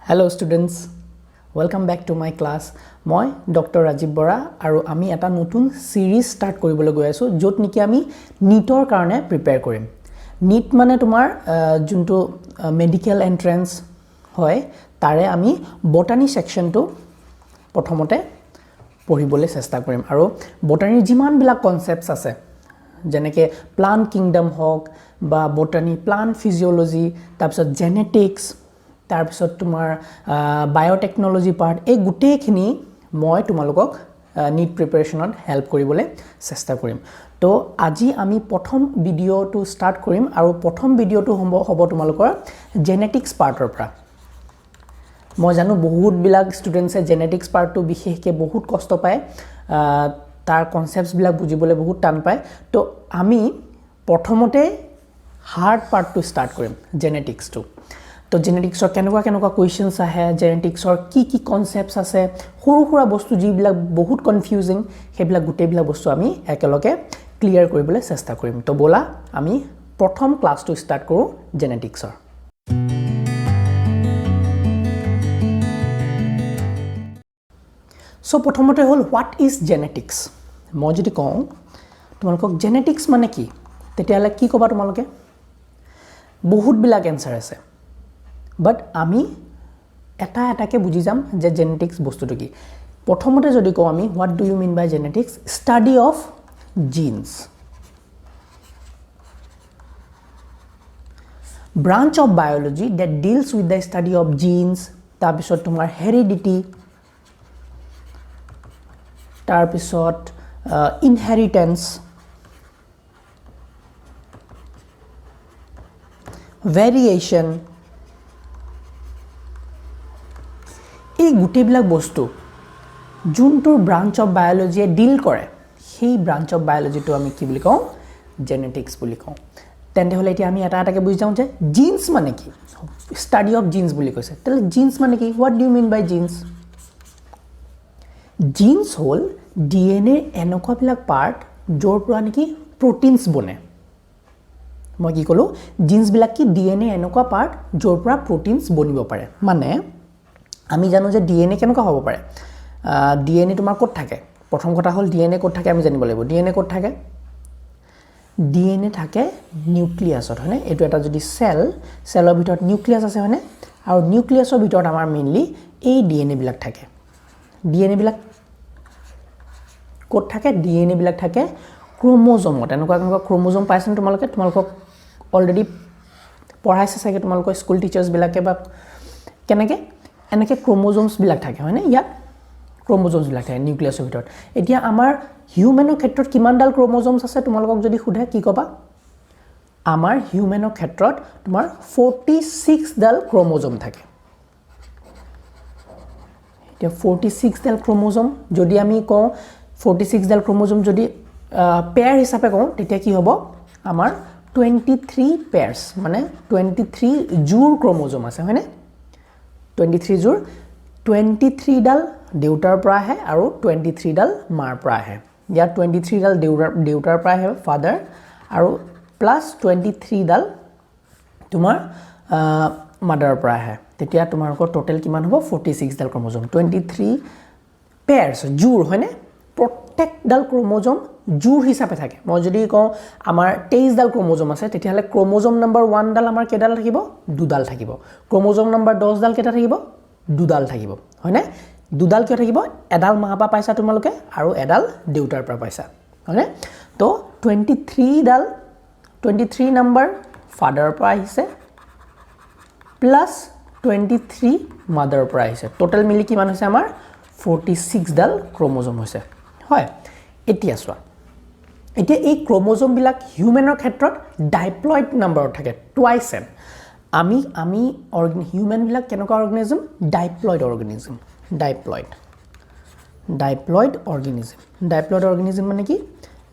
Hello students, welcome back to my class. মই Dr. Rajiv Bora আৰু আমি এটা নতুন সিৰিজ স্টাৰ্ট কৰিবলৈ গৈ আছো য'ত নেকি আমি নিটৰ কাৰণে প্ৰিপেয়াৰ কৰিম। নিট মানে তোমাৰ যোনটো মেডিকেল এন্ট্ৰেন্স হয় তাৰে আমি বটানী সেকশনটো প্ৰথমতে পঢ়িবলৈ চেষ্টা কৰিম আৰু বটানীৰ যিমান বিলাক কনসেপ্টছ আছে যেনেকৈ প্লান্ট কিংডম হওক বা বটানী প্লান্ট ফিজিঅলজি তাৰপিছত জেনেটিক্স তাৰপিছত তোমাৰ বায়োটেকনলজি পাৰ্ট এই গুটেইখিনি মই তোমালোকক নিট প্ৰিপাৰেচনত হেল্প কৰিবলৈ চেষ্টা কৰিম তো আজি আমি প্ৰথম ভিডিওটো স্টাৰ্ট কৰিম আৰু প্ৰথম ভিডিওটো হ'ব তোমালোকৰ জেনেটিক্স পাৰ্টৰ পৰা মই জানো বহুত বিলাক ষ্টুডেন্টছে জেনেটিক্স পাৰ্টটো বিশেষকৈ বহুত কষ্ট পায় তাৰ কনসেপ্টছ বিলাক বুজিবলৈ বহুত টান পায় তো আমি প্ৰথমতে হাৰ্ড পাৰ্টটো স্টাৰ্ট কৰিম জেনেটিক্সটো তো জেনেটিক্সৰ কেনেকুৱা কোৱেশ্চনছ আহে জেনেটিক্সৰ কি কনসেপ্টছ আছে সৰু সৰু বস্তু যিবিলাক বহুত কনফিউজিং সেইবিলাক গোটেইবিলাক বস্তু আমি একেলগে ক্লিয়াৰ কৰিবলৈ চেষ্টা কৰিম তো বলা আমি প্ৰথম ক্লাছটো স্টাৰ্ট কৰো জেনেটিক্সৰ সো প্ৰথমতে হল হোৱাট ইজ জেনেটিক্স মই যদি কওঁ তোমালোকক জেনেটিক্স মানে কি তেতিয়ালে কি ক'বা তোমালোকে বহুত বিলাক এনসাৰ আছে বাট আমি এটাকে বুজি যাম যে জেনেটিক্স বস্তুটো কি প্ৰথমতে যদি কওঁ আমি what do you mean by genetics study of genes branch of biology that deals with the study of genes তাৰপিছত তোমাৰ হেৰিডিটি তাৰপিছত ইনহেৰিটেন্স ভেৰিয়েশন এই গুটেইবিলাক বস্তু যোনটো ব্ৰাঞ্চ অফ বায়োলজিয়ে ডিল কৰে সেই ব্ৰাঞ্চ অফ বায়োলজিটো আমি কি বুলি কওঁ জেনেটিক্স বুলি কওঁ তেন্তে হলে এতিয়া আমি এটাকে বুজি যাওঁ যে জিনছ মানে কি ষ্টাডি অফ জিনছ বুলি কৈছে তেলে জিনছ মানে কি what do you mean by genes genes হল ডিএনএ এনেকুৱা বিলাক পাৰ্ট যৰ পৰা নেকি প্ৰটিনছ বনে মই কি কলো জিনছ বিলাক কি ডিএনএ এনেকুৱা পাৰ্ট যৰ পৰা প্ৰটিনছ বনিব পাৰে মানে আমি জানো যে ডিএনএ কেনেকুৱা হ'ব পাৰে ডিএনএ তোমাৰ ক'ত থাকে প্ৰথম কথা হল ডিএনএ ক'ত থাকে আমি জানিব লাগিব ডিএনএ ক'ত থাকে ডিএনএ থাকে নিউক্লিয়াছত হয়নে এটো এটা যদি সেলৰ ভিতৰত নিউক্লিয়াছ আছে হয়নে আৰু নিউক্লিয়াছৰ ভিতৰত আমাৰ মেইনলি এই ডিএনএ বিলাক থাকে ডিএনএ বিলাক ক'ত থাকে ডিএনএ বিলাক থাকে ক্ৰোমোজোমত এনেকুৱা ক্ৰোমোজোম পাইছেন তোমালোকে অলৰেডি পঢ়াইছে চাগে তোমালোকৰ স্কুল টিচাৰ্ছ বিলাকে বা কেনেকে এনেকে ক্ৰোমোজোমছ বিলাক থাকে হয়নে ইয়াত ক্ৰোমোজোমছ বিলাক থাকে নিউক্লিয়াছৰ ভিতৰত এতিয়া আমাৰ হিউমেনৰ ক্ষেত্ৰত কিমানডাল ক্ৰোমোজোমছ আছে তোমালোকক যদি সুধে কি ক'বা আমাৰ হিউমেনৰ ক্ষেত্ৰত তোমাৰ 46 ডাল ক্ৰোমোজোম থাকে এতিয়া 46 ডাল ক্ৰোমোজোম যদি আমি কওঁ 46 ডাল ক্ৰোমোজোম যদি পেয়াৰ হিচাপে কওঁ তেতিয়া কি হ'ব আমাৰ 23 পেয়াৰ্স মানে 23 জোৰ ক্ৰোমোজোম আছে হয়নে 23 জোৰ 23 ডাল দেউতাৰ পৰা আহে আৰু 23 ডাল মাৰ পৰা আহে ইয়াত 23 ডাল দেউতাৰ পৰা আহে ফাদাৰ আৰু প্লাস 23 ডাল তোমাৰ মাদাৰৰ পৰা আহে তেতিয়া তোমাৰকৰ টোটাল কিমান হ'ব 46 ডাল ক্ৰোমোজোম 23 পেয়াৰ্স জোৰ হয়নে প্ৰত্যেক ডাল ক্ৰোমোজোম জোৰ হিচাপে থাকে মই যদি কওঁ আমাৰ 23 ডাল ক্ৰোমোজোম আছে তেতিয়াহলে ক্ৰোমোজোম নম্বৰ 1 ডাল আমাৰ কেডাল থাকিব দুডাল থাকিব ক্ৰোমোজোম নম্বৰ 10 ডাল কেটা থাকিব দুডাল থাকিব হয়নে দুডাল কিয় থাকিব এডাল মাৰ পৰা পাইছা তোমালোকে আৰু এডাল দেউতাৰ পৰা পাইছা হয়নে তো 23 নম্বৰ ফাদাৰৰ পৰা আহিছে প্লাস 23 মাদাৰৰ পৰা আহিছে টোটাল মিলি কিমান হৈছে আমাৰ 46 ডাল ক্ৰোমোজোম হৈছে হয় এতিয়া চোৱা এতিয়া এই ক্ৰোমোজোম বিলাক হিউমেনৰ ক্ষেত্ৰত ডাইপ্লয়েড নম্বৰত থাকে টুৱাইছ এন আমি হিউমেন বিলাক কেনেকুৱা অৰ্গানিজম ডাইপ্লয়েড অৰ্গানিজম মানে কি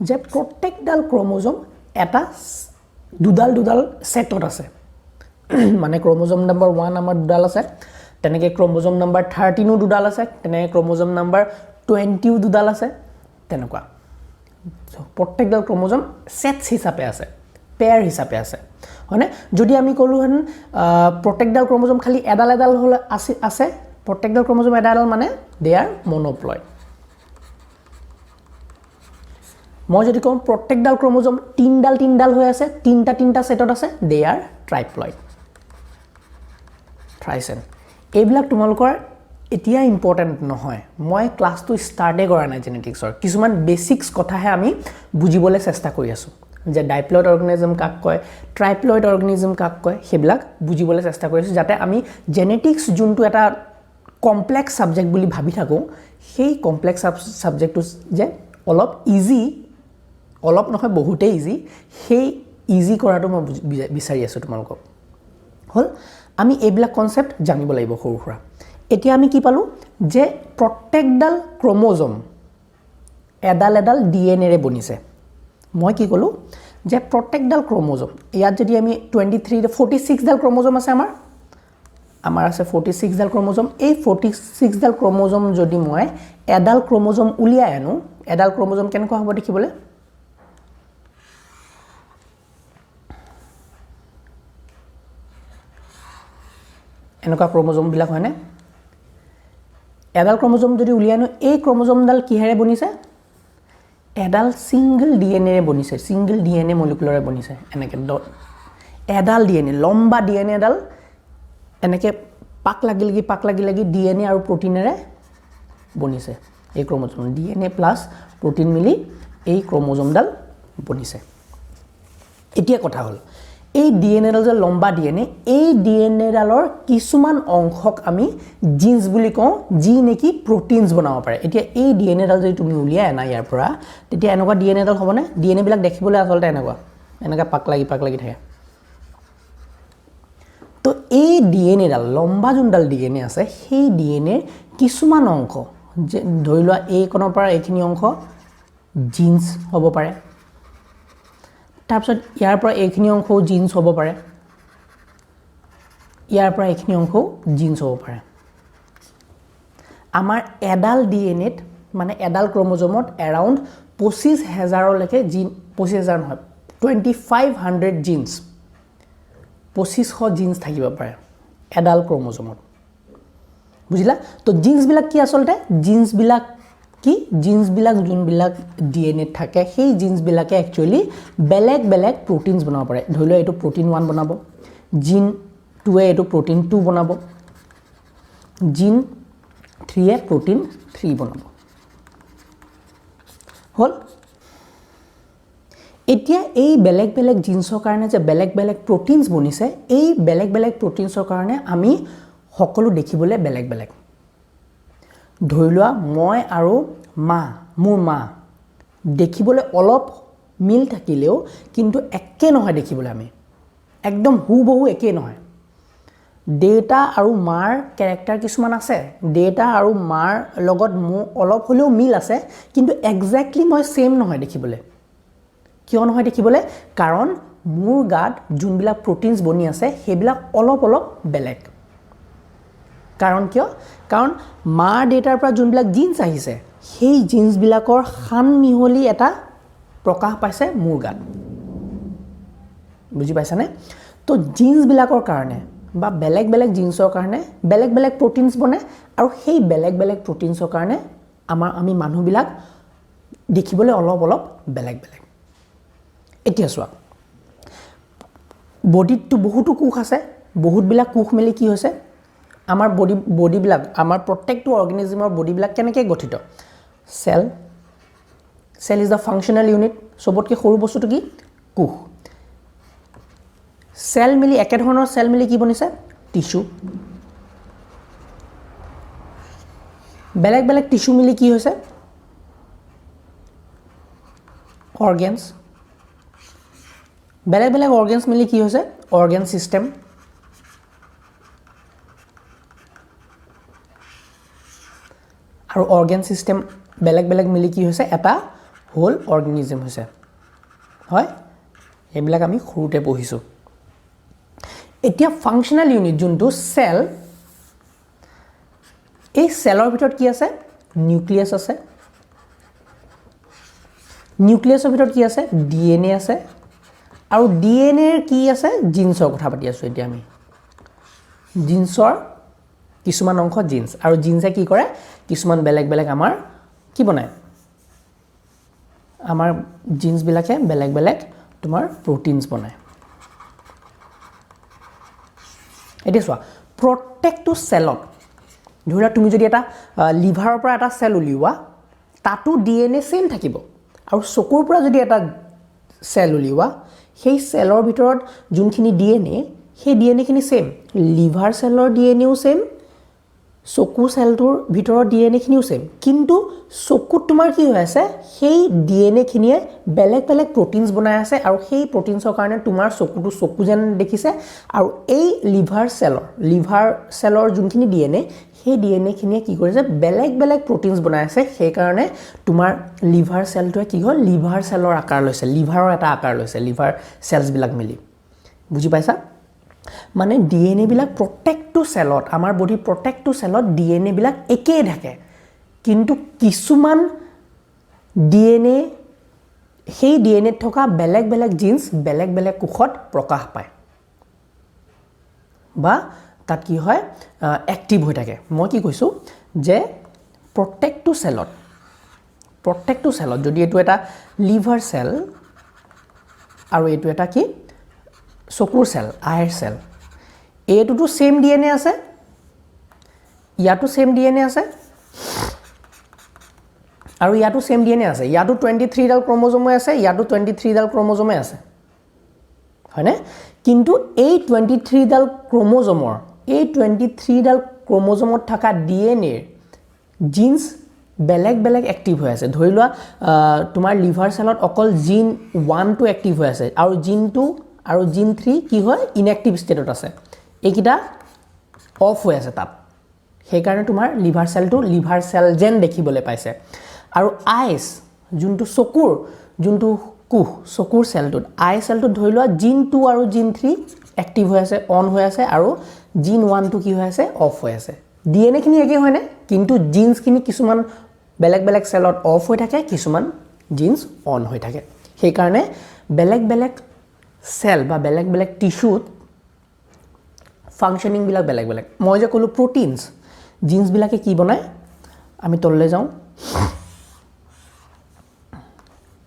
যে প্ৰত্যেকডাল ক্ৰোমোজোম এটা দুডাল সেটত আছে মানে ক্ৰোমোজোম নম্বৰ 1 আমাৰ দুডাল আছে তেনেকৈ ক্ৰোমোজোম নম্বৰ 13 ও দুডাল আছে তেনেকৈ ক্ৰোমোজোম নম্বৰ 20 ও দুডাল আছে তেনেকুৱা প্ৰত্যেকডাল ক্ৰোমোজোম সেটছ হিচাপে আছে পেয়াৰ হিচাপে আছে হয়নে যদি আমি কলো হেন প্ৰত্যেকডাল ক্ৰমোজম খালি এডাল এডাল হলে আছে প্ৰত্যেকডাল ক্ৰমোজম এডাল মানে দে আৰ মনোপ্লয়েড মই যদি কম প্ৰত্যেকডাল ক্ৰমোজম তিনডাল হৈ আছে তিনটা সেটত আছে দে আৰ ট্ৰাইপ্লয়েড ট্ৰাইচেন এইবিলাক তোমালোকৰ এতিয়া ইম্পৰ্টেন্ট নহয় মই ক্লাছটো ষ্টাৰ্টে কৰা নাই জেনেটিক্সৰ কিছুমান বেসিক্স কথাহে আমি বুজিবলৈ চেষ্টা কৰি আছো যে ডাইপ্লয়েড অৰ্গানিজম কাক কয় ট্ৰাইপ্লয়েড অৰ্গানিজম কাক কয় হেবিলাক বুজিবলৈ চেষ্টা কৰি আছো যাতে আমি জেনেটিক্স যোনটো এটা কমপ্লেক্স সাবজেক্ট বুলি ভাবি থাকো সেই কমপ্লেক্স সাবজেক্টটো যে অলপ ইজি অলপ নহয় বহুতে ইজি সেই ইজি কৰাটো মই বিচাৰি আছো তোমালোকক হল আমি এইবিলাক কনসেপ্ট জানিব লাগিব সৰু সৰা এতিয়া আমি কি পালো যে প্ৰত্যেকডাল ক্ৰমোজম এডাল ডিএনএ ৰে বনিছে মই কি কলো যে প্ৰত্যেকডাল ক্ৰমোজম ইয়াত যদি আমি 23 46 ডাল ক্ৰমোজম আছে আমাৰ আছে 46 ডাল ক্ৰমোজম এই 46 ডাল ক্ৰমোজম যদি মই এডাল ক্ৰমোজম উলিয়াই আনো এডাল ক্ৰমোজম কেনেকুৱা হ'ব দেখিবলৈ এনেকুৱা ক্ৰমোজম বিলাক হয়নে এডাল ক্ৰমোজম যদি উলিয়ানো এই ক্ৰমোজমডাল কিহেৰে বনিছে এডাল সিঙ্গল ডিএনএ ৰে বনিছে সিঙ্গল ডিএনএ মলিকুলাৰে বনিছে এনেকে এডাল ডিএনএ লম্বা ডিএনএ ডাল এনেকে পাক লাগি ডিএনএ আৰু প্ৰটিনেৰে বনিছে এই ক্ৰমোজম ডিএনএ প্লাস প্ৰটিন মিলি এই ক্ৰমোজমডাল বনিছে এতিয়া কথা হল এই ডিএনএ ডাল যে লম্বা ডিএনএ এই ডিএনএ ডালৰ কিছুমান অংশক আমি জিন্স বুলি কওঁ যি নেকি প্ৰটিনছ বনাব পাৰে এতিয়া এই ডিএনএ ডাল যদি তুমি উলিয়াই আনা ইয়াৰ পৰা তেতিয়া এনেকুৱা ডিএনএ ডাল হ'বনে ডিএনএ বিলাক দেখিবলৈ আসলতে এনেকুৱা পাক লাগি থাকে তো এই ডিএনএ ডাল লম্বা যোনডাল ডিএনএ আছে সেই ডিএনএৰ কিছুমান অংশ যে ধৰি লোৱা এই কোণৰ পৰা এইখিনি অংশ জিন্স হ'ব পাৰে তাৰপিছত ইয়াৰ পৰা এইখিনি অংশ জিন্স হ'ব পাৰে ইয়াৰ পৰা এইখিনি অংশ জিন্স হ'ব পাৰে আমাৰ এডাল ডিএনএত মানে এডাল ক্ৰমোজমত এৰাউণ্ড 25000 লৈকে জিন 25000 নহয় 2500 জিন্স 2500 জিন্স থাকিব পাৰে এডাল ক্ৰমোজমত বুজিলা তো জিন্স বিলাক কি আসলতে জিন্স বিলাক কি জিন্স বিলাক যোনবিলাক ডিএনএ থাকে সেই জিন্স বিলাকে একচুয়ালি বেলেগ প্ৰটিনছ বনাব পাৰে ধৰি লও এটো প্ৰটিন 1 বনাব জিন 2 এ এটো প্ৰটিন 2 বনাব জিন 3 এ প্ৰটিন 3 বনাব হল এতিয়া এই বেলেগ জিন্সৰ কাৰণে যে বেলেগ প্ৰটিনছ বনিছে এই বেলেগ প্ৰটিনছৰ কাৰণে আমি সকলো দেখিবলৈ বেলেগ ধৰি লোৱা মই আৰু মোৰ মা দেখিবলৈ অলপ মিল থাকিলেও কিন্তু একে নহয় দেখিবলৈ আমি একদম হুবহু একে নহয় ডেটা আৰু মাৰ ক্যাৰেক্টাৰ কিছুমান আছে ডেটা আৰু মাৰ লগত মোৰ অলপ হলেও মিল আছে কিন্তু এক্স্যাক্টলি মই সেম নহয় দেখিবলৈ কিয় নহয় দেখিবলৈ কাৰণ মোৰ গাত যোনবিলাক প্ৰটিনছ বনি আছে সেইবিলাক অলপ বেলেগ কাৰণ কিয় কাৰণ মাৰ ডেটাৰ পৰা যোনবিলাক জিন্স আহিছে সেই জিন্স বিলাকৰ খান মিহলি এটা প্ৰকাশ পাইছে মোৰ গাত বুজি পাইছানে তো জিন্স বিলাকৰ কাৰণে বা বেলেগ জিন্সৰ কাৰণে বেলেগ প্ৰটিনছ বনে আৰু সেই বেলেগ প্ৰটিনছৰ কাৰণে আমি মানুহবিলাক দেখিবলৈ অলপ বেলেগ এতিয়া চোৱা বডিটো বহুতো কোষ আছে বহুতবিলাক কোষ মিলি কি হৈছে আমাৰ বডি বিলাক আমাৰ প্ৰত্যেকটো অৰ্গানিজমৰ বডি বিলাক কেনেকৈ গঠিত cell is the functional unit সবতকৈ সৰু বস্তুটো কি কোষ সেল মিলি একে ধৰণৰ সেল মিলি কি বনিছে টিস্যু বেলেগ টিস্যু মিলি কি হৈছে অৰ্গানছ বেলেগ অৰ্গানছ মিলি কি হৈছে অৰ্গান সিস্টেম আৰু অৰ্গান সিস্টেম বেলেগ মিলি কি হৈছে এটা হোল অৰ্গানিজম হৈছে হয় এইবিলাক আমি খুৰুতে পঢ়িছো এতিয়া ফাংশনাল ইউনিট যোনটো সেল এই সেলৰ ভিতৰত কি আছে নিউক্লিয়াছ আছে নিউক্লিয়াছৰ ভিতৰত কি আছে ডিএনএ আছে আৰু ডিএনএৰ কি আছে জিন্সৰ কথা পাতি আছো এতিয়া আমি জিন্সৰ কিছুমান অংশ জিন্স আৰু জিন্সে কি কৰে কিছুমান বেলেগ বেলেগ আমাৰ কি বনায় আমাৰ জিন্স বিলাকে বেলেগ বেলেগ তোমাৰ প্ৰটিনছ বনায় এতিয়া চোৱা প্ৰত্যেকটো সেলত ধৰা তুমি যদি এটা লিভাৰৰ পৰা এটা সেল উলিওৱা তাতো ডিএনএ সেম থাকিব আৰু চকুৰ পৰা যদি এটা সেল উলিওৱা সেই সেলৰ ভিতৰত যোনখিনি ডিএনএ সেই ডিএনএখিনি সেম লিভাৰ সেলৰ ডিএনএও সেম চকু সেলটোৰ ভিতৰৰ ডিএনএখিনিও সেম কিন্তু চকুত তোমাৰ কি হৈ আছে সেই ডিএনএখিনিয়ে বেলেগ বেলেগ প্ৰটিনছ বনাই আছে আৰু সেই প্ৰটিনছৰ কাৰণে তোমাৰ চকুটো চকু যেন দেখিছে আৰু এই লিভাৰ সেলৰ যোনখিনি ডিএনএ সেই ডিএনএখিনিয়ে কি কৰিছে বেলেগ বেলেগ প্ৰটিনছ বনাই আছে সেই কাৰণে তোমাৰ লিভাৰ সেলটোৱে কি হ'ল লিভাৰ সেলৰ আকাৰ লৈছে লিভাৰৰ এটা আকাৰ লৈছে লিভাৰ সেলছ বিলাক মিলি বুজি পাইছা মানে ডিএনএ বিলাক প্ৰত্যেকটো সেলত আমাৰ বডি প্ৰত্যেকটো সেলত ডিএনএ বিলাক একেই থাকে কিন্তু কিছুমান ডিএনএ সেই ডিএনএ থকা বেলেগ বেলেগ জিন্স বেলেগ বেলেগ কোষত প্ৰকাশ পায় বা তাত কি হয় এক্টিভ হৈ থাকে মই কি কৈছো যে প্ৰত্যেকটো সেলত যদি এটো এটা লিভাৰ সেল আৰু এটো এটা কি চকুৰ সেল আইৰ সেল এটোটো সেম ডিএনএ আছে ইয়াটো সেম ডিএনএ আছে আৰু ইয়াটো সেম ডিএনএ আছে ইয়াটো 23 ডাল ক্ৰোমোজোম আছে ইয়াটো 23 ডাল ক্ৰোমোজোম আছে হয়নে কিন্তু এই 23 ডাল ক্ৰোমোজোমৰ এই 23 ডাল ক্ৰোমোজোমত থকা ডিএনএ জিন্স বেলেগ বেলেগ এক্টিভ হৈ আছে ধৰি লোৱা তোমাৰ লিভাৰ সেলত অকল জিন 1 টো এক্টিভ হৈ আছে আৰু জিন 2 আৰু জিন 3 কি হয় ইনএক্টিভ ষ্টেটত আছে এইকিটা অফ হৈ আছে তাত সেই কাৰণে তোমাৰ লিভাৰ সেলটো লিভাৰ সেল যেন দেখিবলৈ পাইছে আৰু আইস যোনটো চকুৰ যোনটো কুহ চকুৰ সেলটোত আই সেলটো ধৰি লোৱা জিন 2 আৰু জিন 3 এক্টিভ হৈ আছে অন হৈ আছে আৰু জিন 1 টো কি হৈ আছে অফ হৈ আছে ডিএনএ খিনি একে হয় না কিন্তু জিন্স খিনি কিছুমান বেলেগ বেলেগ সেলত অফ হৈ থাকে কিছুমান জিন্স অন হৈ থাকে সেই কাৰণে বেলেগ বেলেগ সেল বা বেলেগ বেলেগ টিস্যুত ফাংশনিং বিলাক বেলেগ বেলেগ মই যে কলো প্ৰটিনছ জিন্স বিলাকে কি বনায় আমি তললে যাও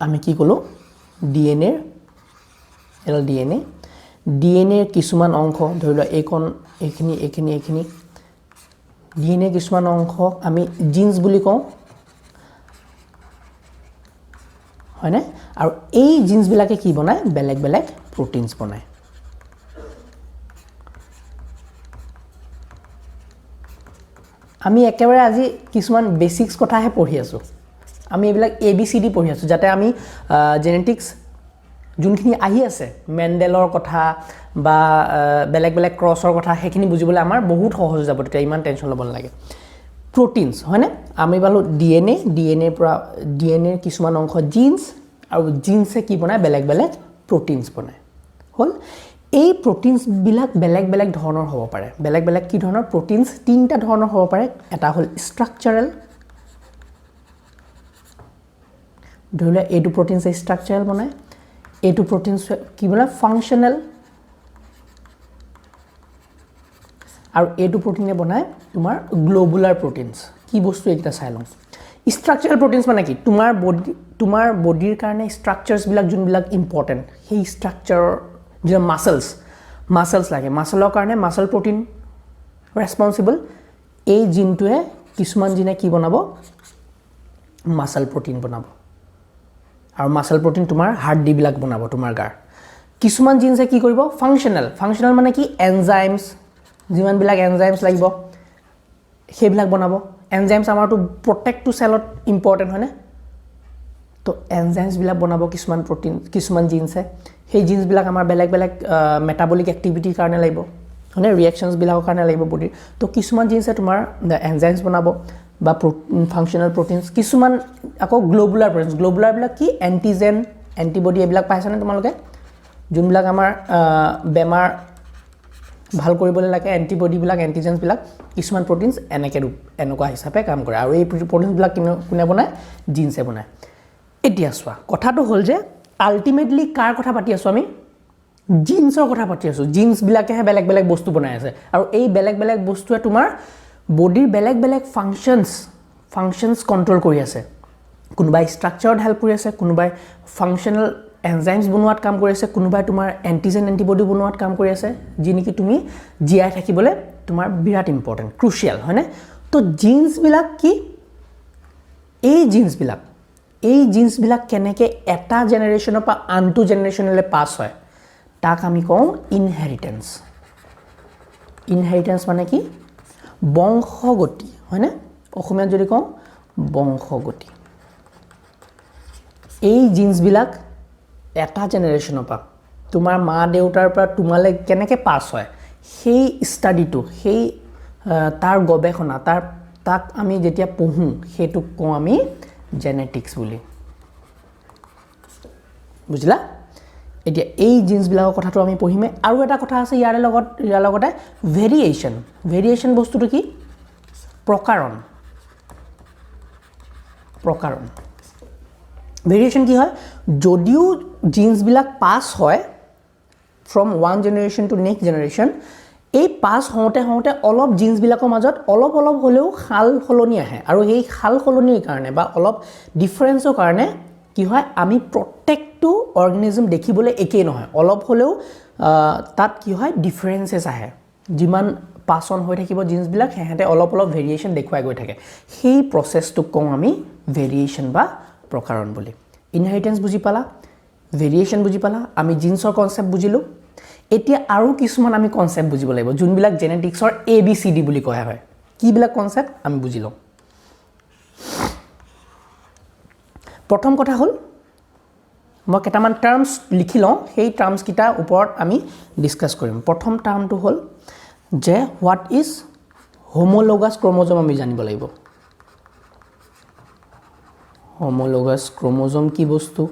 আমি কি কলো ডিএনএ ডিএনএ কিছুমান অংশ ধৰি লোৱা এইখন এইখিনি ডিএনএ কিছুমান অংশ আমি জিন্স বুলি কওঁ হয়নে আৰু এই জিন্স বিলাকে কি বনায় বেলেগ বেলেগ প্ৰটিনছ বনায় আমি একেবাৰে আজি কিছুমান বেসিক্স কথাহে পঢ়ি আছো আমি এবিলাক এবিসিডি পঢ়ি আছো যাতে আমি জেনেটিক্স যোনখিনি আহি আছে মেন্ডেলৰ কথা বা বেলেগ বেলেগ ক্ৰছৰ কথা হেখিনি বুজিবলৈ আমাৰ বহুত সহজ যাব তেতিয়া ইমান টেনচন ল'ব নালাগে প্ৰটিনছ হয়নে আমি বালো ডিএনএ পৰা ডিএনএ কিছুমান অংশ জিন্স আৰু জিন্সে কি বনায় বেলেগ বেলেগ প্ৰটিনছ বনায় হল এই প্ৰটিনছ বিলাক বেলেগ বেলেগ ধৰণৰ হ'ব পাৰে বেলেগ বেলেগ কি ধৰণৰ প্ৰটিনছ তিনটা ধৰণৰ হ'ব পাৰে এটা হল ষ্ট্ৰাকচাৰেল ধৰিলে এটো প্ৰটিনছে ষ্ট্ৰাকচাৰেল বনায় এটো প্ৰটিনছ কি বনায় ফাংশনাল আৰু এটো প্ৰটিনে বনায় তোমাৰ গ্লোবুলাৰ প্ৰটিনছ কি বস্তু এটা চাই লওঁ ষ্ট্ৰাকচাৰেল প্ৰটিনছ মানে কি তোমাৰ বডিৰ কাৰণে ষ্ট্ৰাকচাৰছ বিলাক যোনবিলাক ইম্পৰ্টেন্ট সেই ষ্ট্ৰাকচাৰৰ যে মাসলস লাগে মাসলৰ কাৰণে মাসল প্ৰটিন ৰেসপন্সিবল এই জিনটোৱে কিছুমান জিনে কি বনাব মাসল প্ৰটিন বনাব আৰু মাসল প্ৰটিন তোমাৰ হাৰ্ডি বিলাক বনাব তোমাৰ গাৰ কিছুমান জিনছে কি কৰিব ফাংশনাল মানে কি এনজাইমছ যিমান বিলাক এনজাইমছ লাগিব সেইবিলাক বনাব এনজাইমছ আমাৰটো প্ৰত্যেকটো সেলত ইম্পৰ্টেন্ট হয়নে তো এনজাইমছ বিলাক বনাব কিছুমান প্ৰটিন কিছুমান জিনছে সেই জিন্স বিলাক আমাৰ বেলেগ বেলেগ মেটাবলিক এক্টিভিটিৰ কাৰণে লাগিব হয়নে ৰিঅ্যাকশনছ বিলাকৰ কাৰণে লাগিব বডি তো কিছুমান জিনছে তোমাৰ এনজাইমছ বনাব বা ফাংশনাল প্ৰটিনছ কিছুমান আকৌ গ্লোবুলাৰ প্ৰটিনছ গ্লোবুলাৰ বিলাক কি এন্টিজেন এন্টিবডি এবিলাক পাইছানে তোমালোকে যোনবিলাক আমাৰ বেমাৰ ভাল কৰিবলৈ লাগে এন্টিবডি বিলাক এন্টিজেনছ বিলাক কিছুমান প্ৰটিনছ এনেকুৱা হিচাপে কাম কৰে আৰু এই প্ৰটিনছ বিলাক কোনে বনায় জিনছে বনায় এতিয়া চোৱা কথাটো হল যে আলটিমেটলি কাৰ কথা পাতি আছো আমি জিন্সৰ কথা পাতি আছোঁ জিন্সবিলাকেহে বেলেগ বেলেগ বস্তু বনাই আছে আৰু এই বেলেগ বেলেগ বস্তুৱে তোমাৰ বডিৰ বেলেগ বেলেগ ফাংচনছ কণ্ট্ৰল কৰি আছে কোনোবাই ষ্ট্ৰাকচাৰত হেল্প কৰি আছে কোনোবাই ফাংচনেল এনজাইমছ বনোৱাত কাম কৰি আছে কোনোবাই তোমাৰ এণ্টিজেন এণ্টিবডি বনোৱাত কাম কৰি আছে যি নেকি তুমি জীয়াই থাকিবলৈ তোমাৰ বিৰাট ইম্পৰ্টেণ্ট ক্ৰুচিয়েল হয়নে তো জিন্সবিলাক কি এই জিন্সবিলাক কেনেকৈ এটা জেনেৰেশ্যনৰ পৰা আনটো জেনেৰেশ্যনলৈ পাছ হয় তাক আমি কওঁ ইনহেৰিটেন্স মানে কি বংশগতি হয়নে অসমীয়াত যদি কওঁ বংশগতি এই জিন্সবিলাক এটা জেনেৰেশ্যনৰ পৰা তোমাৰ মা দেউতাৰ পৰা তোমালৈ কেনেকৈ পাছ হয় সেই ষ্টাডিটো সেই তাৰ গৱেষণা তাক আমি যেতিয়া পঢ়োঁ সেইটোক কওঁ আমি জেনেটিক্স বুলি বুজিলা এতিয়া এই জিন্সবিলাকৰ কথাটো আমি পঢ়িমে আৰু এটা কথা আছে ইয়াৰ লগতে ভেৰিয়েশ্যন বস্তুটো কি প্ৰকাৰণ ভেৰিয়েশ্যন কি হয় যদিও জিন্সবিলাক পাছ হয় from one generation to next generation এই পাছ হওঁতে অলপ জিন্সবিলাকৰ মাজত অলপ হ'লেও সাল সলনি আহে আৰু এই সাল সলনিৰ কাৰণে বা অলপ ডিফাৰেঞ্চৰ কাৰণে কি হয় আমি প্ৰত্যেকটো অৰ্গেনিজম দেখিবলৈ একেই নহয় অলপ হ'লেও তাত কি হয় ডিফাৰেঞ্চেছ আহে যিমান পাছ অন হৈ থাকিব জিন্সবিলাক সিহঁতে অলপ ভেৰিয়েশ্যন দেখুৱাই গৈ থাকে সেই প্ৰচেছটোক কওঁ আমি ভেৰিয়েশ্যন বা প্ৰকাৰণ বুলি ইনহেৰিটেন্স বুজি পালা ভেৰিয়েশ্যন বুজি পালা আমি জিন্সৰ কনচেপ্ট বুজিলোঁ এতিয়া আৰু কিছুমান আমি কনচেপ্ট বুজিব লাগিব যোনবিলাক জেনেটিক্সৰ ABCD বুলি কোৱা হয় কিবিলাক কনচেপ্ট আমি বুজি লওঁ প্ৰথম কথা হ'ল মই কেইটামান টাৰ্মছ লিখি লওঁ সেই টাৰ্মছকেইটাৰ ওপৰত আমি ডিছকাছ কৰিম প্ৰথম টাৰ্মটো হ'ল যে হোৱাট ইজ হোমোলগাছ ক্ৰম'জম আমি জানিব লাগিব হোমোলগাছ ক্ৰম'জম কি বস্তু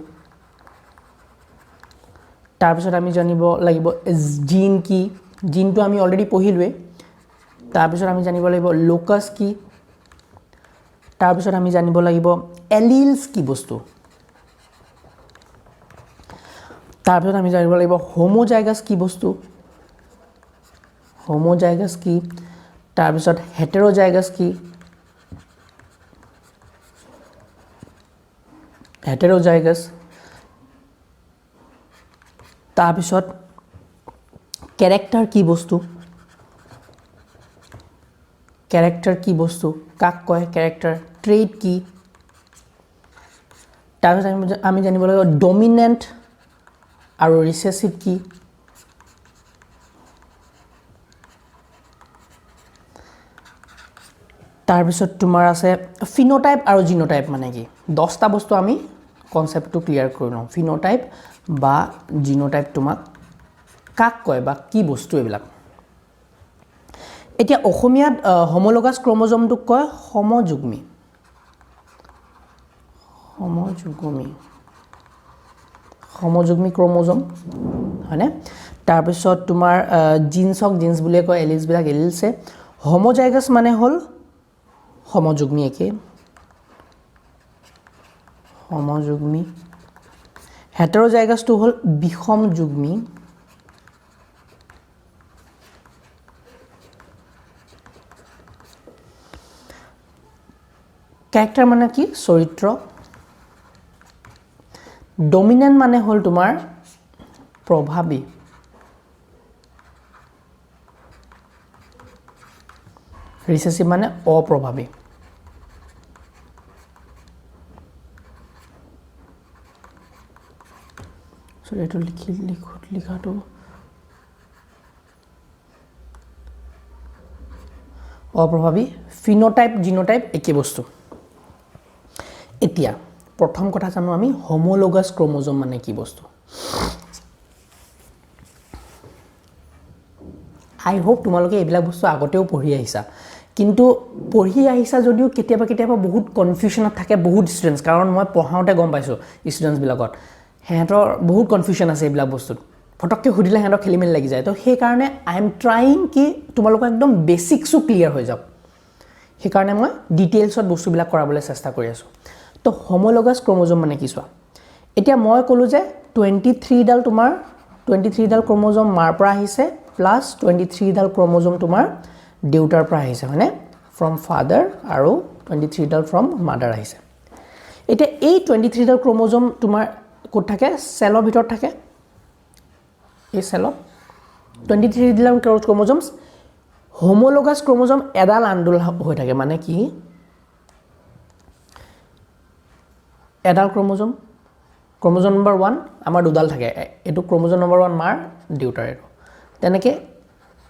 তাৰপিছত আমি জানিব লাগিব জিন কি জিনটো আমি অলৰেডি পঢ়িলোৱে তাৰপিছত আমি জানিব লাগিব লোকাছ কি তাৰপিছত আমি জানিব লাগিব এলিলছ কি বস্তু তাৰপিছত আমি জানিব লাগিব হোমোজাইগাছ কি বস্তু হোমোজাইগাছ কি তাৰপিছত হেটেৰোজাইগাছ কি হেটেৰোজাইগাছ তাৰপিছত কেৰেক্টাৰ কি বস্তু কাক কয় কেৰেক্টাৰ ট্ৰেইট কি তাৰপিছত আমি জানিব লাগিব ডমিনেণ্ট আৰু ৰিচেছিভ কি তাৰপিছত তোমাৰ আছে ফিনোটাইপ আৰু জিনোটাইপ মানে কি 10টা বস্তু আমি কনচেপ্টটো ক্লিয়াৰ কৰি লওঁ ফিনোটাইপ বা জিনোটাইপ তোমাক কাক কয় বা কি বস্তু এইবিলাক এতিয়া অসমীয়াত হোমোলগাছ ক্ৰম'জমটোক কয় সমযুগ্মী ক্ৰম'জম হয়নে তাৰপিছত তোমাৰ জিন্সক জিন্স বুলিয়ে কয় এলিলছবিলাক এলিলছে হোমোজাইগাছ মানে হ'ল সমযুগ্মী একে সমযুগ্মী হেটেৰোজাইগাছটো হ'ল বিষমযুগ্মী কেৰেক্টাৰ মানে কি চৰিত্ৰ ডমিনেণ্ট মানে হ'ল তোমাৰ প্ৰভাৱী ৰিচেছিভ মানে অপ্ৰভাৱী এইটো লিখাটো অপ্ৰভাৱী ফিনোটাইপ জিনোটাইপ একে বস্তু এতিয়া প্ৰথম কথা জানো আমি হোমোলগাছ ক্ৰম'জম মানে কি বস্তু আই হোপ তোমালোকে এইবিলাক বস্তু আগতেও পঢ়ি আহিছা কিন্তু পঢ়ি আহিছা যদিও কেতিয়াবা বহুত কনফিউশ্যনত থাকে বহুত ষ্টুডেণ্টছ কাৰণ মই পঢ়াওঁতে গম পাইছোঁ ষ্টুডেণ্টছবিলাকত সিহঁতৰ বহুত কনফিউশ্যন আছে এইবিলাক বস্তুত ফটককৈ সুধিলে সিহঁতৰ খেলি মেলি লাগি যায় তো সেইকাৰণে আই এম ট্ৰাইং কি তোমালোকৰ একদম বেচিক্সো ক্লিয়াৰ হৈ যাওক সেইকাৰণে মই ডিটেইলছত বস্তুবিলাক কৰাবলৈ চেষ্টা কৰি আছোঁ তো হোমোলগাছ ক্ৰম'জম মানে কি চোৱা এতিয়া মই ক'লোঁ যে 23ডাল তোমাৰ 23 ডাল ক্ৰোমোজোম মাৰ পৰা আহিছে প্লাস 23 ডাল ক্ৰোমোজোম তোমাৰ দেউতাৰ পৰা আহিছে হয়নে ফ্ৰম ফাদাৰ আৰু 23 ডাল ফ্ৰম মাদাৰ আহিছে এটা এই 23 ডাল ক্ৰোমোজোম তোমাৰ কোট থাকে সেলৰ ভিতৰত থাকে এই সেলত 23 ডাল ক্ৰোমোজোমস হোমোলোগাছ ক্ৰোমোজোম এডাল আন্দোল হৈ থাকে মানে কি এডাল ক্ৰোমোজোম নম্বৰ 1 আমাৰ দুডাল থাকে এটো ক্ৰোমোজোম নম্বৰ 1 মাৰ দেউতাৰ এটো তেনেকে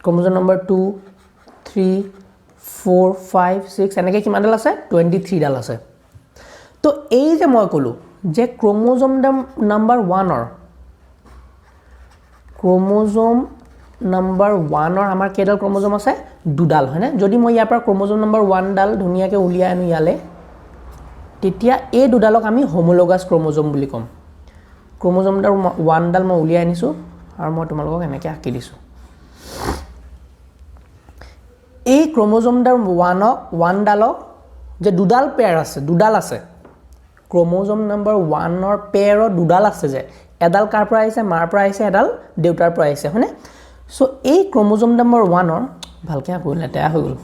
ক্ৰোমোজোম নম্বৰ 2 3 4 5 6 এনেকে কিমান ডাল আছে 23 ডাল আছে তো এই যে মই কলো যে ক্ৰোমোজোম নম্বৰ 1 অৰ ক্ৰোমোজোম নম্বৰ 1 অৰ আমাৰ কেডাল ক্ৰোমোজোম আছে দুডাল হয়নে যদি মই ইয়াৰ পৰা ক্ৰোমোজোম নম্বৰ 1 ডাল ধুনিয়াকে উলিয়াই আনো ইয়ালে তেতিয়া এই দুডালক আমি হোমোলোগাছ ক্ৰোমোজোম বুলি কম ক্ৰোমোজোম নম্বৰ 1 ডাল মই উলিয়াই আনিছো আৰু মই তোমালোকক এনেকে আঁকি দিছো এই ক্ৰোমোজোম নম্বৰ 1 ডালক যে দুডাল পেয়াৰ আছে দুডাল আছে ক্ৰোমোজোম নম্বৰ 1 অৰ পেয়াৰৰ দুডাল আছে যে এডাল কাৰ পৰা আহিছে মাৰ পৰা আহিছে এডাল দেউতাৰ পৰা আহিছে হয়নে সো এই ক্ৰোমোজোম নম্বৰ 1 অৰ ভালকে আঁকিলে তেয়া হৈ গল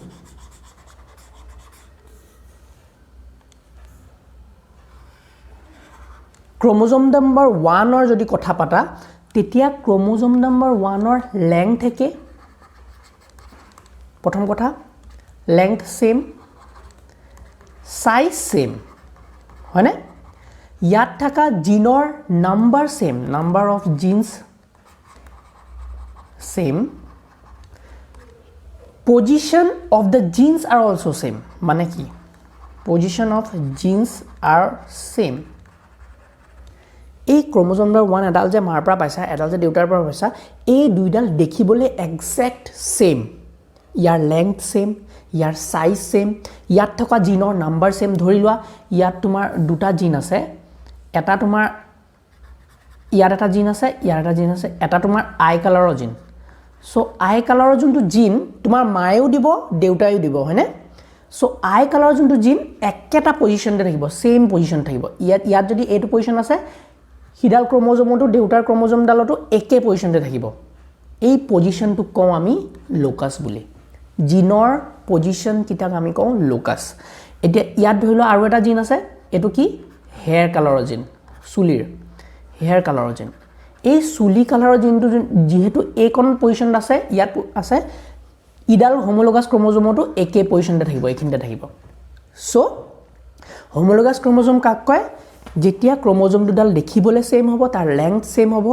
ক্ৰোমোজোম নম্বৰ 1 অৰ যদি কথা পাতা তেতিয়া ক্ৰোমোজোম নম্বৰ 1 অৰ লেংথ থাকে প্ৰথম কথা লেংথ সেম সাইজ সেম হয়নে ইয়াত থাকা জিনৰ number same number of genes same position of the genes are also same মানে কি position of genes are same এই ক্ৰোমোজোম নম্বৰ 1 এডাল যে মাৰ পৰা পাইছা এডাল যে দেউতাৰ পৰা পাইছা এই দুইডাল দেখিবলৈ এক্সাক্ট সেম ইয়াৰ লেংথ সেম ইয়াৰ সাইজ সেম ইয়াত থকা জিনৰ নাম্বাৰ সেম ধৰি লোৱা ইয়াত তোমাৰ দুটা জিন আছে এটা তোমাৰ ইয়াৰ এটা জিন আছে ইয়াৰ এটা জিন আছে এটা তোমাৰ আই কালাৰৰ জিন সো আই কালাৰৰ যোনটো জিন তোমাৰ মায়েও দিব দেউতায়ো দিব হয়নে সো আই কালাৰৰ যোনটো জিন একেটা পজিশনতে থাকিব সেম পজিশন থাকিব ইয়াত যদি এটো পজিশন আছে হিডাল ক্ৰোমোজোমটো দেউতাৰ ক্ৰোমোজোম ডালটো একে পজিশনতে থাকিব এই পজিশনটো কও আমি লোকাস বুলি জিনৰ পজিশন কিটাক আমি কও লোকাস এতিয়া ইয়াত ধৰিলো আৰু এটা জিন আছে এটো কি হেয়াৰ কালাৰৰ জিন চুলিৰ হেয়াৰ কালাৰৰ জিন এই চুলি কালাৰৰ জিনটো যেহেতু একন পজিশন আছে ইয়াত আছে ইডাল হোমোলোগাছ ক্ৰোমোজোমটো একে পজিশনতে থাকিব এখিনতে থাকিব সো হোমোলোগাছ ক্ৰোমোজোম কাক কয় যেতিয়া ক্ৰোমোজোম দুডাল দেখিবলৈ সেম হ'ব তাৰ লেংথ সেম হ'ব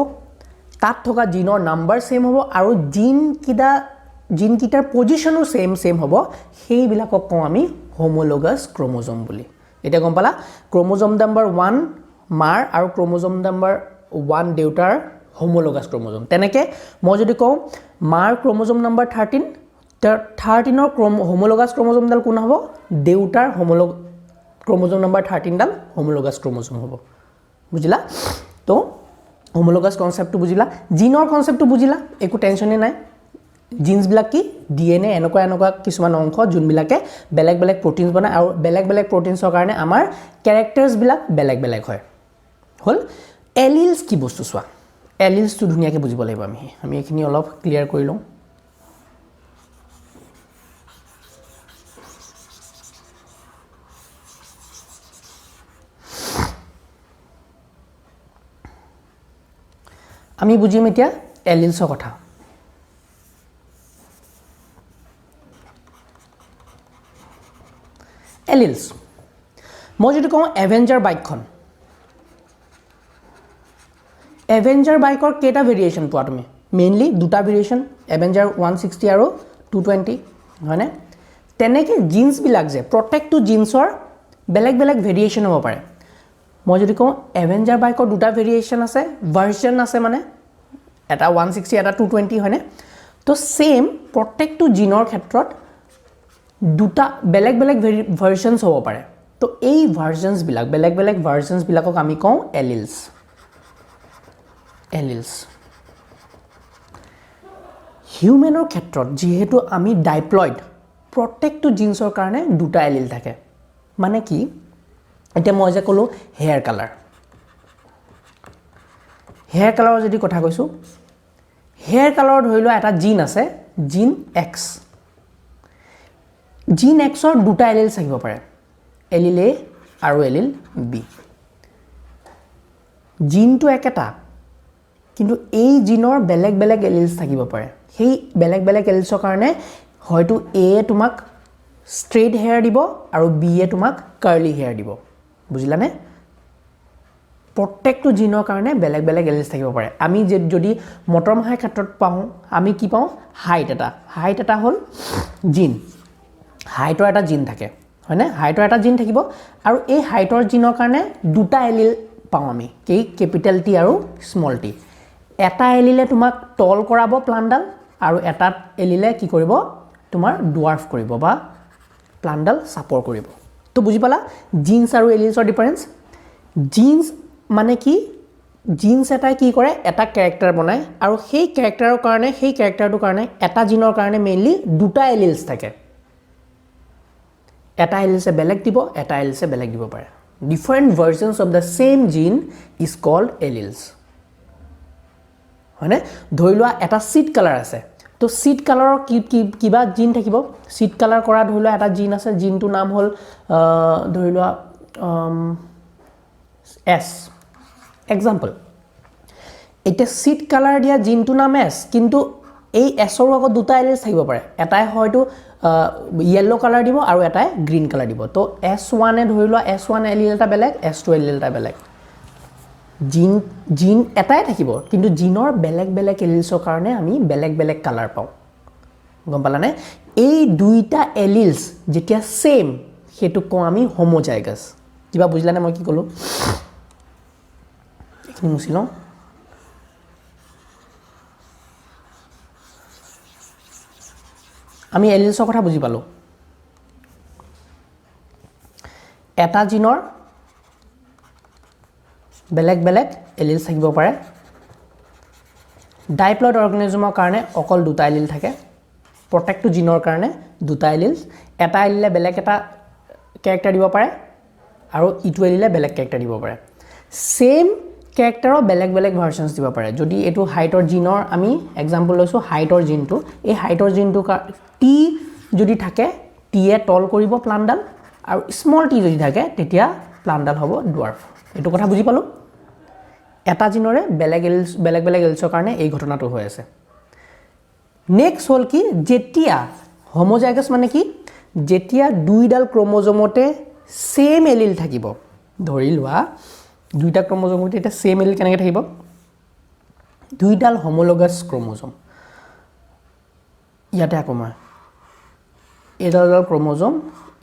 তাত থকা জিনৰ নাম্বাৰ সেম হ'ব আৰু জিন কিটাৰ পজিশনো সেম হ'ব সেইবিলাকক কওঁ আমি হোমোলোগাছ ক্ৰোমোজোম বুলি এটা গম পালা ক্ৰোমোজোম নম্বৰ 1 মাৰ আৰু ক্ৰোমোজোম নম্বৰ 1 দেউতাৰ হোমোলোগাছ ক্ৰোমোজোম তেনেকে মই যদি কওঁ মাৰ ক্ৰোমোজোম নম্বৰ 13 13 অৰ হোমোলোগাছ ক্ৰোমোজোম ডাল কোন হ'ব দেউতাৰ ক্ৰোমোজোম নম্বৰ 13 ডাল হোমোলোগাছ ক্ৰোমোজোম হ'ব বুজিলা তো হোমোলোগাছ কনসেপ্টটো বুজিলা জিনৰ কনসেপ্টটো বুজিলা একো টেনচনে নাই জিন্স বিলাক কি ডিএনএ এনেকুৱা কিছুমান অংশ যোনবিলাকে বেলেগ বেলেগ প্ৰটিনছ বনায় আৰু বেলেগ বেলেগ প্ৰটিনছৰ কাৰণে আমাৰ ক্যাৰেক্টাৰছ বিলাক বেলেগ বেলেগ হয় হল এলিলছ কি বস্তু চোৱা এলিলছটো ধুনিয়াকে বুজিব লাগিব আমি এখিনি অলপ ক্লিয়াৰ কৰি লওঁ আমি বুজিম এতিয়া এলিলছৰ কথা এলিলছ মই যদি কওঁ এভেঞ্জাৰ বাইকখন এভেঞ্জাৰ বাইকৰ কেটা ভেৰিয়েশন পোৱা তুমি মেইনলি দুটা ভেৰিয়েশন এভেঞ্জাৰ 160 আৰু 220 হয়নে তেনেকে জিন্স বিলাক যে প্ৰটেক্ট টু জিন্সৰ বেলেগ বেলেগ ভেৰিয়েশন হ'ব পাৰে মই যদি কওঁ এভেঞ্জাৰ বাইকৰ দুটা ভেৰিয়েশন আছে ভাৰ্জন আছে মানে এটা 160 এটা 220 হয়নে তো সেম প্ৰটেক্ট টু জিনৰ ক্ষেত্ৰত দুটা বেলেগ বেলেগ ভাৰ্জনছ হ'ব পাৰে তো এই ভাৰ্জনছ বিলাক বেলেগ বেলেগ ভাৰ্জনছ বিলাকক আমি কওঁ এলিলছ এলিলছ হিউমেনৰ ক্ষেত্ৰত যেহেতু আমি ডাইপ্লয়েড প্ৰটেক্ট টু জিন্সৰ কাৰণে দুটা এলিল থাকে মানে কি এতিয়া মই যে কলো হেয়াৰ কালাৰৰ যদি কথা কৈছো হেয়াৰ কালাৰৰ ধৰি লোৱা এটা জিন আছে জিন এক্স জিন এক্সৰ দুটা এলিল থাকিব পাৰে এলিল এ আৰু এলিল বি জিনটো একেটা কিন্তু এই জিনৰ বেলেগ বেলেগ এলিলছ থাকিব পাৰে সেই বেলেগ বেলেগ এলিলছৰ কাৰণে হয়তো এ তোমাক ষ্ট্ৰেইট হেয়াৰ দিব আৰু বি এ তোমাক কাৰ্লি হেয়াৰ দিব বুজিলানে প্ৰত্যেকটো জিনৰ কাৰণে বেলেগ বেলেগ এলিলছ থাকিব পাৰে আমি যদি মটৰ মাহাৰ ক্ষেত্ৰত পাওঁ আমি কি পাওঁ হাইট এটা হ'ল জিন হাইটৰ এটা জিন থাকে হয়নে হাইটৰ এটা জিন থাকিব আৰু এই হাইটৰ জিনৰ কাৰণে দুটা এলিল পাওঁ আমি এই কেপিটেল টি আৰু স্মল টি এটা এলিলে তোমাক টল কৰাব প্লান্টডাল আৰু এটা এলিলে কি কৰিব তোমাৰ ডুৱাৰ্ফ কৰিব বা প্লান্টডাল সাপৰ কৰিব তো বুজি পালা জিন্স আৰু এলিলছৰ ডিফাৰেন্স জিন্স মানে কি জিন্স এটাই কি কৰে এটা ক্যাৰেক্টাৰ বনায় আৰু সেই ক্যাৰেক্টাৰৰ কাৰণে সেই ক্যাৰেক্টাৰটোৰ কাৰণে এটা জিনৰ কাৰণে মেইনলি দুটা এলিলছ থাকে এটা এলিলছে বেলেগ দিব এটা এলিলছে বেলেগ দিব পাৰে different versions of the same gene is called alleles হয়নে ধৰি লোৱা এটা সিড কালাৰ আছে তো সিড কালাৰৰ কিবা জিন থাকিব সিড কালাৰ কৰা ধৰি লোৱা এটা জিন আছে জিনটোৰ নাম হ'ল ধৰি লোৱা এস এক্সাম্পল এটা সিড কালাৰ দিয়া জিনটোৰ নাম এস কিন্তু এই এছৰ আগত দুটা এলিলছ থাকিব পাৰে এটাই হয়তো yellow color দিব আৰু এটাই green color দিব তো S1 এ ধৰি লোৱা S1 এলিল এটা বেলেগ S2 এলিল এটা বেলেগ জিন এটাই থাকিব কিন্তু জিনৰ বেলেগ বেলেগ এলিলছৰ কাৰণে আমি বেলেগ বেলেগ কালাৰ পাওঁ গম পালানে এই দুইটা এলিলছ যেতিয়া সেম হেতু কওঁ আমি হোমোজাইগাছ কিবা বুজিলানে মই কি কলো এখিনি মুছি লওঁ আমি এলিলছৰ কথা বুজি পালো এটা জিনৰ বেলেগ বেলেগ এলিলছ থাকিব পাৰে ডাইপ্লয়েড অৰ্গানিজমৰ কাৰণে অকল দুটা এলিল থাকে প্ৰত্যেকটো জিনৰ কাৰণে দুটা এলিলছ এটা এলিলে বেলেগ এটা ক্যাৰেক্টাৰ দিব পাৰে আৰু ইটো এলিলে বেলেগ ক্যাৰেক্টাৰ দিব পাৰে সেম ক্যাৰেক্টাৰৰ বেলেগ বেলেগ ভাৰ্সনছ দিব পাৰে যদি এটো হাইটৰ জিনৰ আমি এক্সাম্পল লৈছো হাইটৰ জিনটো এই হাইটৰ জিনটো টি যদি থাকে টি এ টল কৰিব প্লান্টডাল আৰু স্মল টি যদি থাকে তেতিয়া প্লান্টডাল হ'ব ডুৱাৰ্ফ এটো কথা বুজি পালো এটা জিনৰে বেলেগ বেলেগ এলিলছৰ কাৰণে এই ঘটনাটো হৈ আছে নেক্সট হল কি যেতিয়া হোমোজাইগাছ মানে কি যেতিয়া দুইডাল ক্ৰোমোজোমতে সেম এলিল থাকিব ধৰি লোৱা দুইটা ক্ৰোমোজোমতে এটা সেম এলিল কেনেকৈ থাকিব দুইডাল হোমোলগাছ ক্ৰোমোজোম ইয়াতে আকৌ মই এডাল ক্ৰোমোজোম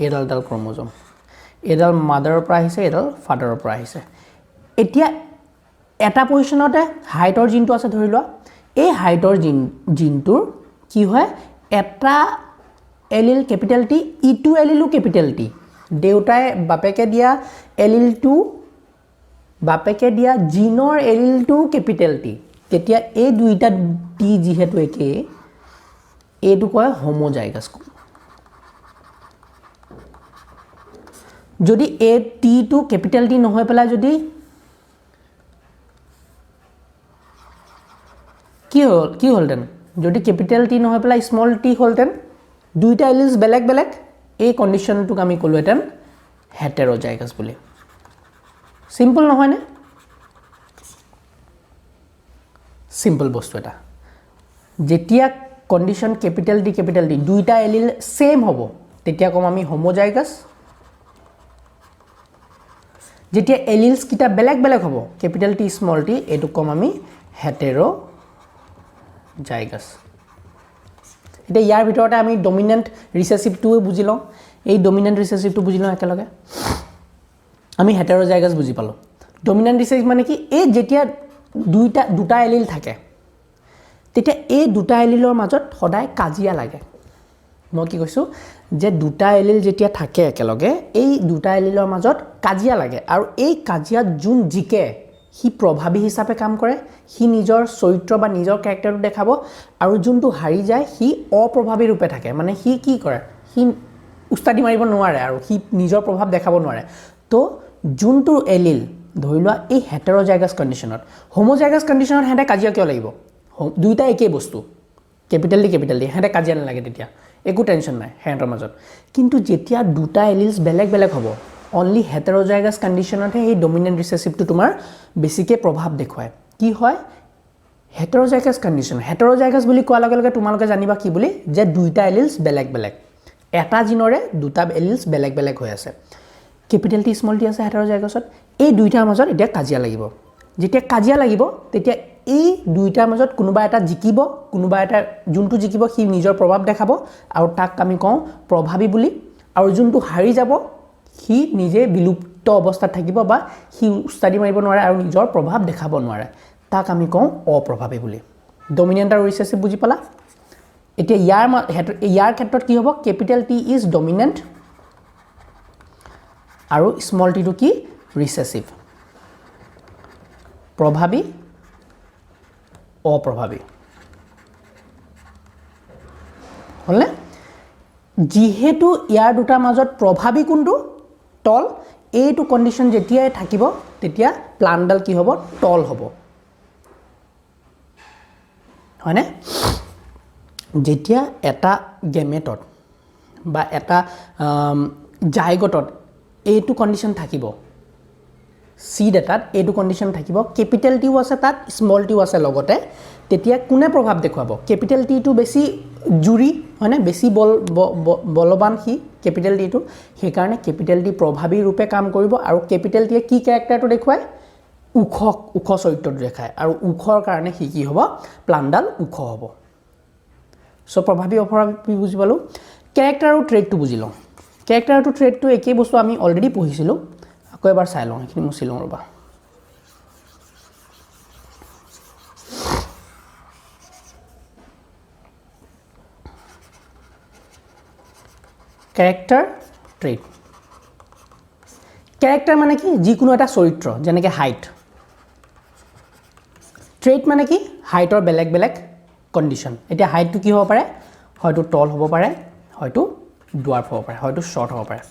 এডাল ক্ৰোমোজোম এডাল মাদাৰৰ পৰা আহিছে এডাল ফাদাৰৰ পৰা আহিছে এতিয়া এটা পজিশনতে হাইটৰ জিনটো আছে ধৰি লোৱা এই হাইটৰ জিনটোৰ কি হয় এটা এলিল ক্যাপিটেল টি ইটো এলিলু ক্যাপিটেল টি দেউতাই বাপেকে দিয়া এলিলটো বাপেকে দিয়া জিনৰ এলিলটো ক্যাপিটেল টি তেতিয়া এই দুইটা টি যিহেতু একে এইটো কয় হোমোজাইগাছ যদি এ টি টু ক্যাপিটেল টি নহয় পেলাই যদি কি হলতেন যদি ক্যাপিটেল টি নহয় পেলাই স্মল টি হলতেন দুইটা এলিলছ বেলেগ বেলেগ এই কন্ডিশনটোক আমি কলোহেতেন হেটেৰোজাইগাছ বুলি সিম্পল নহয় নে সিম্পল বস্তু এটা যেতিয়া কন্ডিশন ক্যাপিটেল টি দুইটা এলিল সেম হ'ব তেতিয়া কম আমি হোমোজাইগাছ যেতিয়া এলিলছ কিটা বেলেগ বেলেগ হ'ব ক্যাপিটেল টি স্মল টি এটো কম আমি হেটেৰোজাইগাছ এটা ইয়াৰ ভিতৰতে আমি ডমিনেন্ট ৰিসেসিভটো বুজি লওঁ এই ডমিনেন্ট ৰিসেসিভটো বুজি লওঁ একেলগে আমি হেটেৰোজাইগাছ বুজি পালো ডমিনেন্ট ৰিসেসিভ মানে কি এই যেতিয়া দুটা এলিল থাকে তেতিয়া এই দুটা এলিলৰ মাজত সদায় কাজিয়া লাগে মই কি কৈছো যে দুটা এলিল যেতিয়া থাকে একেলগে এই দুটা এলিলৰ মাজত কাজিয়া লাগে আৰু এই কাজিয়াত জুন জিকে হি প্ৰভাৱী হিচাপে কাম কৰে হি নিজৰ চৰিত্ৰ বা নিজৰ ক্যাৰেক্টাৰটো দেখাব আৰু জুনটো হাৰি যায় হি অপ্ৰভাৱী ৰূপে থাকে মানে হি কি কৰে হি উস্তাদি মাৰিব নোৱাৰে আৰু হি নিজৰ প্ৰভাৱ দেখাব নোৱাৰে তো জুনটো এলিল ধৰি লোৱা এই হেটেৰোজাইগাছ কন্ডিশনত হোমোজাইগাছ কন্ডিশনত হেতে কাজিয়া কিয় লাগিব দুইটা একেই বস্তু কেপিটেল ডি হেঁতে কাজিয়া নালাগে তেতিয়া একো টেনশ্যন নাই হেঁতৰ মাজত কিন্তু যেতিয়া দুটা এলিলছ বেলেগ বেলেগ হ'ব অনলি হেটেৰোজাইগাছ কণ্ডিশ্যনতহে সেই ডমিনেণ্ট ৰিচেছিভটো তোমাৰ বেছিকৈ প্ৰভাৱ দেখুৱায় কি হয় হেটেৰোজাইগাছ কণ্ডিশ্যন হেটেৰোজাইগাছ বুলি কোৱাৰ লগে লগে তোমালোকে জানিবা কি বুলি যে দুইটা এলিলছ বেলেগ বেলেগ এটা জিনৰে দুটা এলিলছ বেলেগ বেলেগ হৈ আছে কেপিটেল টি স্মল টি আছে হেটেৰোজাইগাছত এই দুইটাৰ মাজত এতিয়া কাজিয়া লাগিব যেতিয়া কাজিয়া লাগিব তেতিয়া এই দুইটাৰ মাজত কোনোবা এটা জিকিব কোনোবা এটা যোনটো জিকিব সি নিজৰ প্ৰভাৱ দেখাব আৰু তাক আমি কওঁ প্ৰভাৱী বুলি আৰু যোনটো হাৰি যাব সি নিজে বিলুপ্ত অৱস্থাত থাকিব বা সি উস্তাদি মাৰিব নোৱাৰে আৰু নিজৰ প্ৰভাৱ দেখাব নোৱাৰে তাক আমি কওঁ অপ্ৰভাৱী বুলি ডমিনেণ্ট আৰু ৰিচেছিভ বুজি পালা এতিয়া ইয়াৰ ক্ষেত্ৰত কি হ'ব কেপিটেল টি ইজ ডমিনেণ্ট আৰু স্মল টিটো কি ৰিচেছিভ প্ৰভাৱী অপ্ৰভাৱী হ'লনে যিহেতু ইয়াৰ দুটাৰ মাজত প্ৰভাৱী কোনটো তল এইটো কণ্ডিশ্যন যেতিয়াই থাকিব তেতিয়া প্লাণ্টডাল কি হ'ব তল হ'ব হয়নে যেতিয়া এটা গেমেটত বা এটা জাইগটত এইটো কণ্ডিশ্যন থাকিব সিড এটাত এইটো কণ্ডিশ্যন থাকিব কেপিটেল টিও আছে তাত স্মল টিও আছে লগতে তেতিয়া কোনে প্ৰভাৱ দেখুৱাব কেপিটেল টিটো বেছি জুৰি হয়নে বেছি বলৱান সি কেপিটেল টিটো সেইকাৰণে কেপিটেল টি প্ৰভাৱী ৰূপে কাম কৰিব আৰু কেপিটেল টিয়ে কি কেৰেক্টাৰটো দেখুৱায় ওখ চৰিত্ৰটো দেখায় আৰু ওখৰ কাৰণে সি কি হ'ব প্লাণ্টডাল ওখ হ'ব চ' প্ৰভাৱী অপ্ৰভাৱী বুজি পালোঁ কেৰেক্টাৰ আৰু ট্ৰেডটো বুজি লওঁ কেৰেক্টাৰ আৰু ট্ৰেডটো একেই বস্তু আমি অলৰেডি পঢ়িছিলোঁ আকৌ এবাৰ চাই লওঁ এইখিনি মুচি লওঁ ৰ'বা কেৰেক্টাৰ ট্ৰেড কেৰেক্টাৰ মানে কি যিকোনো এটা চৰিত্ৰ যেনেকৈ হাইট ট্ৰেড মানে কি হাইটৰ বেলেগ বেলেগ কণ্ডিশ্যন এতিয়া হাইটটো কি হ'ব পাৰে হয়তো টল হ'ব পাৰে হয়তো ডুৱাৰ্ফ হ'ব পাৰে হয়তো শ্বৰ্ট হ'ব পাৰে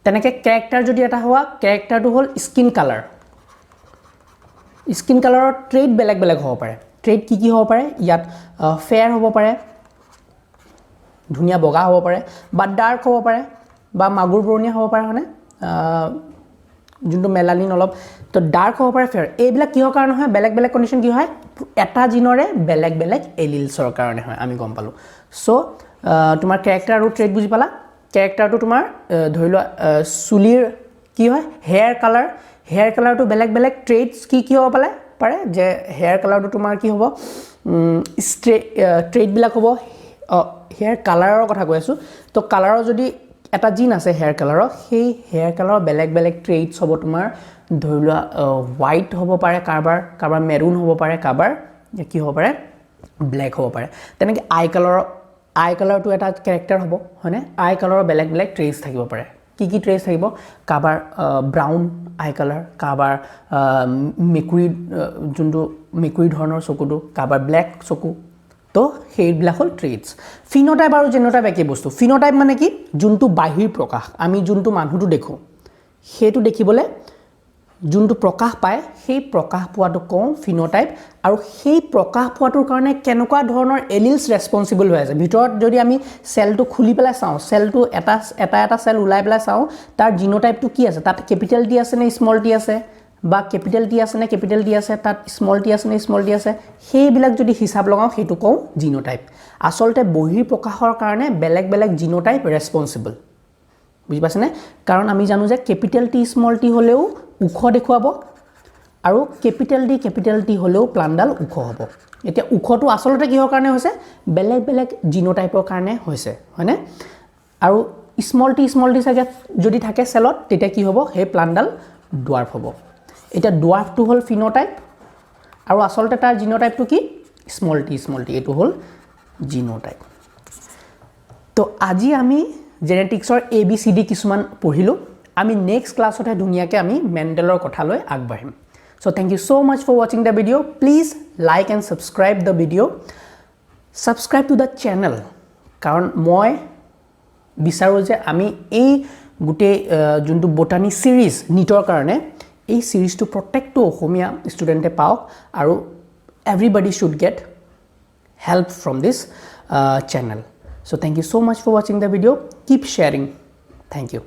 তেনেকৈ কেৰেক্টাৰ যদি এটা হোৱা কেৰেক্টাৰটো হ'ল স্কিন কালাৰৰ ট্ৰেড বেলেগ বেলেগ হ'ব পাৰে ট্ৰেড কি হ'ব পাৰে ইয়াত ফেয়াৰ হ'ব পাৰে ধুনীয়া বগা হ'ব পাৰে বা ডাৰ্ক হ'ব পাৰে বা মাগুৰ বৰণীয়া হ'ব পাৰে হয়নে যোনটো মেলানিন অলপ তো ডাৰ্ক হ'ব পাৰে ফেয়াৰ এইবিলাক কিহৰ কাৰণে হয় বেলেগ বেলেগ কণ্ডিশ্যন কি হয় এটা জিনৰে বেলেগ বেলেগ এলিলছৰ কাৰণে হয় আমি গম পালোঁ চ' তোমাৰ কেৰেক্টাৰ আৰু ট্ৰেড বুজি পালা কেৰেক্টাৰটো তোমাৰ ধৰি লোৱা চুলিৰ কি হয় হেয়াৰ কালাৰটো বেলেগ বেলেগ ট্ৰেডছ কি হ'ব পাৰে যে হেয়াৰ কালাৰটো তোমাৰ কি হ'ব ট্ৰেডবিলাক হ'ব হেয়াৰ কালাৰৰ কথা কৈ আছোঁ তো কালাৰৰ যদি এটা জিন আছে হেয়াৰ কালাৰৰ সেই হেয়াৰ কালাৰৰ বেলেগ বেলেগ ট্ৰেডছ হ'ব তোমাৰ ধৰি লোৱা হোৱাইট হ'ব পাৰে কাৰোবাৰ মেৰুন হ'ব পাৰে কাৰোবাৰ কি হ'ব পাৰে ব্লেক হ'ব পাৰে তেনেকৈ আই কালাৰটো এটা কেৰেক্টাৰ হ'ব হয়নে আই কালাৰৰ বেলেগ বেলেগ ট্ৰেডছ থাকিব পাৰে কি ট্ৰেডছ থাকিব কাৰোবাৰ ব্ৰাউন আই কালাৰ কাৰোবাৰ মেকুৰী ধৰণৰ চকুটো কাৰোবাৰ ব্লেক চকু তো সেইবিলাক হ'ল ট্ৰেডছ ফিনোটাইপ আৰু জেনোটাইপ একেই বস্তু ফিনোটাইপ মানে কি যোনটো বাহিৰ প্ৰকাশ আমি যোনটো মানুহটো দেখোঁ সেইটো দেখিবলৈ যোনটো প্ৰকাশ পায় সেই প্ৰকাশ পোৱাটো কওঁ ফিনোটাইপ আৰু সেই প্ৰকাশ পোৱাটোৰ কাৰণে কেনেকুৱা ধৰণৰ এলিলছ ৰেছপনচিবল হৈ আছে ভিতৰত যদি আমি চেলটো খুলি পেলাই চাওঁ চেলটো এটা চেল ওলাই পেলাই চাওঁ তাৰ জিনোটাইপটো কি আছে তাত কেপিটেল টি আছে নে স্মল টি আছে বা কেপিটেল টি আছে নে কেপিটেল টি আছে তাত স্মল টি আছে নে স্মল টি আছে সেইবিলাক যদি হিচাপ লগাওঁ সেইটো কওঁ জিনোটাইপ আচলতে বহিৰ প্ৰকাশৰ কাৰণে বেলেগ বেলেগ জিনোটাইপ ৰেছপনচিবল বুজি পাইছেনে কাৰণ আমি জানো যে কেপিটেল টি স্মল টি হ'লেও ওখ দেখুৱাব আৰু কেপিটেল টি হ'লেও প্লাণ্টডাল ওখ হ'ব এতিয়া ওখটো আচলতে কিহৰ কাৰণে হৈছে বেলেগ বেলেগ জিনোটাইপৰ কাৰণে হৈছে হয়নে আৰু স্মল টি চাগে যদি থাকে চেলত তেতিয়া কি হ'ব সেই প্লাণ্টডাল ডুৱাৰ্ফ হ'ব এতিয়া ডুৱাৰ্ফটো হ'ল ফিনোটাইপ আৰু আচলতে তাৰ জিনোটাইপটো কি স্মল টি এইটো হ'ল জিনোটাইপ তো আজি আমি জেনেটিক্সৰ ABCD কিছুমান পঢ়িলোঁ আমি নেক্সট ক্লাছতহে ধুনীয়াকৈ আমি মেণ্ডেলৰ কথালৈ আগবাঢ়িম so' thank you so' much for ৱাচিং the video' please like and subscribe the video' subscribe to the channel কাৰণ মই বিচাৰোঁ যে আমি এই গোটেই যোনটো বটানী ছিৰিজ নিটৰ কাৰণে এই ছিৰিজটো প্ৰত্যেকটো অসমীয়া ষ্টুডেণ্টে পাওক আৰু everybody should get help from this channel. So thank you so much for watching the video. Keep sharing. Thank you.